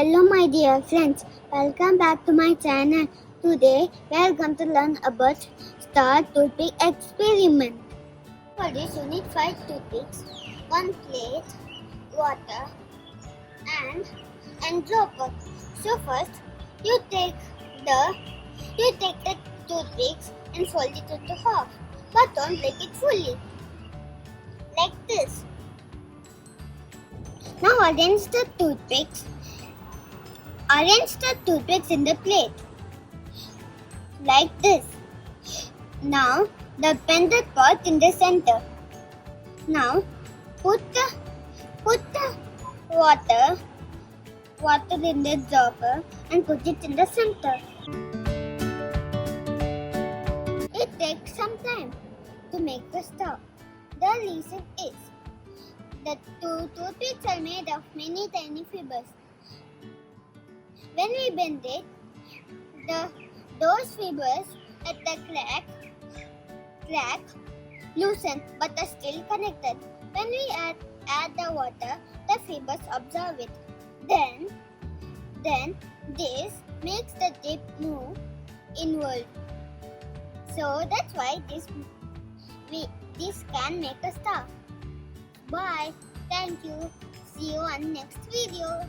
Hello my dear friends, welcome back to my channel. Today we are going to learn about star toothpick experiment. For this you need 5 toothpicks, 1 plate, water and dropper. So first you take the toothpicks and fold it into half, but don't break it fully. Like this. Now arrange the toothpicks in the plate like this. Now bend the pot in the center. Now put the water in the dropper and put it in the center. It takes some time to make the star. The reason is the toothpicks are made of many tiny fibers. When we bend it, those fibers at the crack loosen but are still connected. When we add the water, the fibers absorb it. Then this makes the tip move inward. So that's why this can make a star. Bye. Thank you. See you on next video.